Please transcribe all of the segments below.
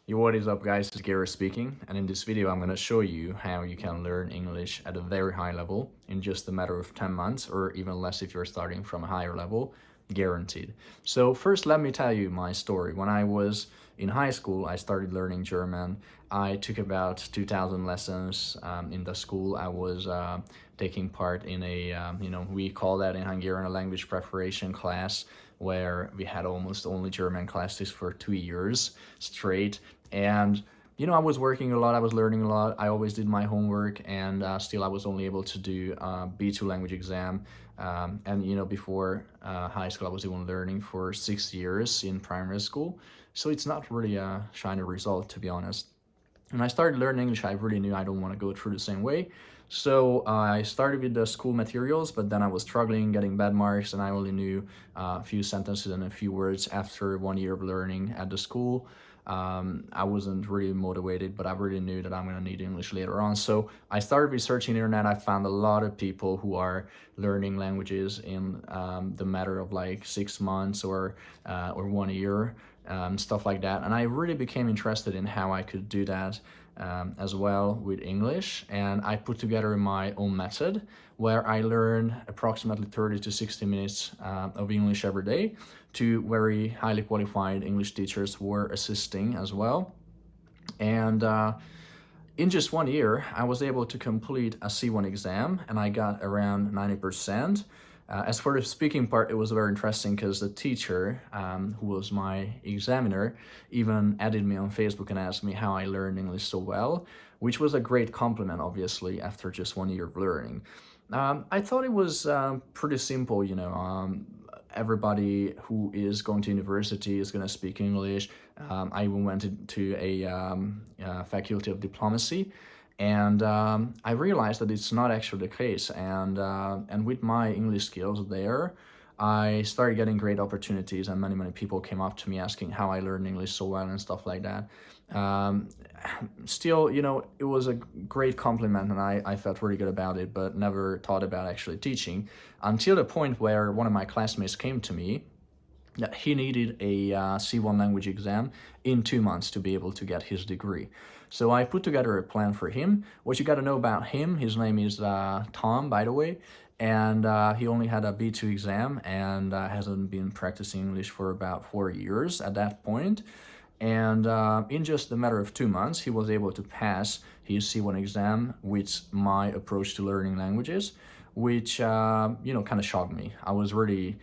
Yo, what is up guys, it's Gary speaking, and in this video I'm going to show you how you can learn English at a very high level in just a matter of 10 months or even less if you're starting from a higher level, guaranteed. So first let me tell you my story. When I was in high school I started learning German. I took about 2,000 lessons in the school. I was taking part in a, we call that in Hungarian a language preparation class, where we had almost only German classes for 2 years straight. And I was working a lot, I was learning a lot, I always did my homework, and still I was only able to do B2 language exam. And before high school I was even learning for 6 years in primary school. So it's not really a shiny result, to be honest. When I started learning English, I really knew I don't want to go through the same way. So I started with the school materials, but then I was struggling, getting bad marks, and I only knew a few sentences and a few words after 1 year of learning at the school. I wasn't really motivated, but I really knew that I'm going to need English later on. So I started researching the internet. I found a lot of people who are learning languages in the matter of like 6 months or 1 year, stuff like that. And I really became interested in how I could do that as well with English. And I put together my own method where I learn approximately 30 to 60 minutes of English every day to very highly qualified English teachers who were assisting as well. And in just 1 year, I was able to complete a C1 exam and I got around 90%. As for the speaking part, it was very interesting because the teacher, who was my examiner, even added me on Facebook and asked me how I learned English so well, which was a great compliment, obviously, after just 1 year of learning. I thought it was pretty simple, everybody who is going to university is going to speak English. I even went to a faculty of diplomacy, and I realized that it's not actually the case. And with my English skills there, I started getting great opportunities, and many people came up to me asking how I learned English so well and stuff like that. Um, Still, it was a great compliment, and I felt really good about it, but never thought about actually teaching until the point where one of my classmates came to me that he needed a C1 language exam in 2 months to be able to get his degree. So I put together a plan for him. What you got to know about him, his name is Tom, by the way, and he only had a B2 exam and hasn't been practicing English for about 4 years at that point. And in just a matter of 2 months, he was able to pass his C1 exam with my approach to learning languages, which, kind of shocked me. I was really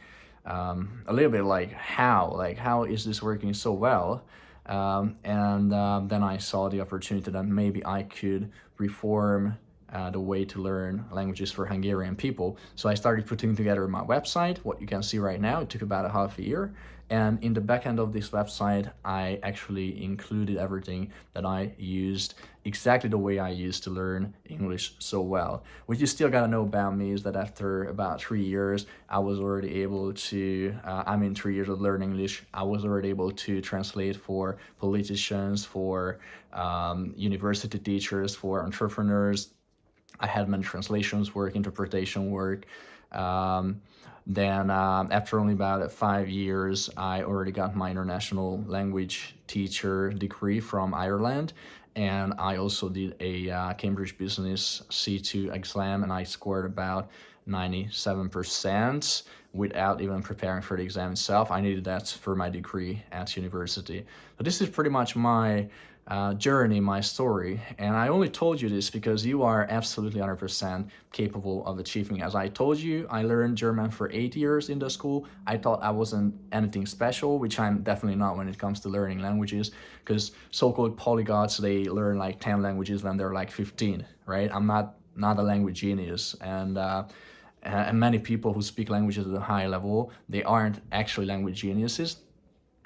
a little bit like, how is this working so well? And then I saw the opportunity that maybe I could reform the way to learn languages for Hungarian people. So I started putting together my website, what you can see right now. It took about a half a year. And in the back end of this website, I actually included everything that I used, exactly the way I used to learn English so well. What you still gotta know about me is that after about 3 years, I was already able to, 3 years of learning English, I was already able to translate for politicians, for university teachers, for entrepreneurs. I had many translations work, interpretation work. Then after only about 5 years, I already got my international language teacher degree from Ireland. And I also did a Cambridge Business C2 exam, and I scored about 97% without even preparing for the exam itself. I needed that for my degree at university. So this is pretty much my journey, my story, and I only told you this because you are absolutely 100% capable of achieving. As I told you, I learned German for 8 years in the school. I thought I wasn't anything special, which I'm definitely not when it comes to learning languages, because so-called polyglots, they learn like 10 languages when they're like 15, right? I'm not a language genius, and many people who speak languages at a high level, they aren't actually language geniuses.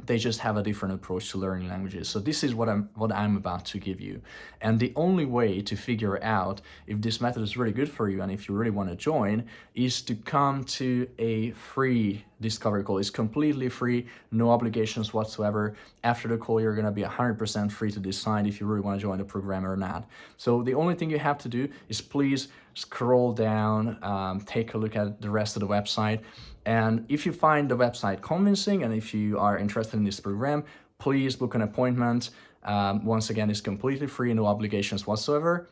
They just have a different approach to learning languages. So this is what I'm about to give you. And the only way to figure out if this method is really good for you and if you really want to join is to come to a free discovery call. It's completely free, no obligations whatsoever. After the call, you're going to be 100% free to decide if you really want to join the program or not. So the only thing you have to do is please scroll down, take a look at the rest of the website. And if you find the website convincing and if you are interested in this program, please book an appointment. Once again, it's completely free, no obligations whatsoever.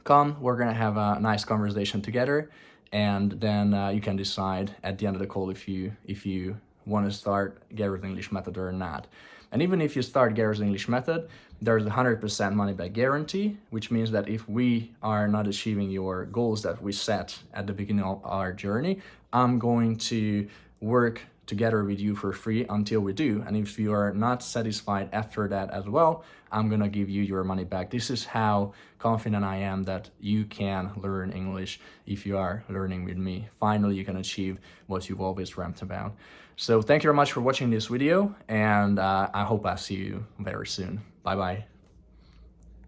Come, we're gonna have a nice conversation together, and then you can decide at the end of the call if you want to start Garrett's English Method or not. And even if you start Garrett's English Method, there's a 100% money back guarantee, which means that if we are not achieving your goals that we set at the beginning of our journey, I'm going to work together with you for free until we do. And if you are not satisfied after that as well, I'm gonna give you your money back. This is how confident I am that you can learn English if you are learning with me. Finally, you can achieve what you've always dreamt about. So thank you very much for watching this video, and I hope I see you very soon. Bye bye.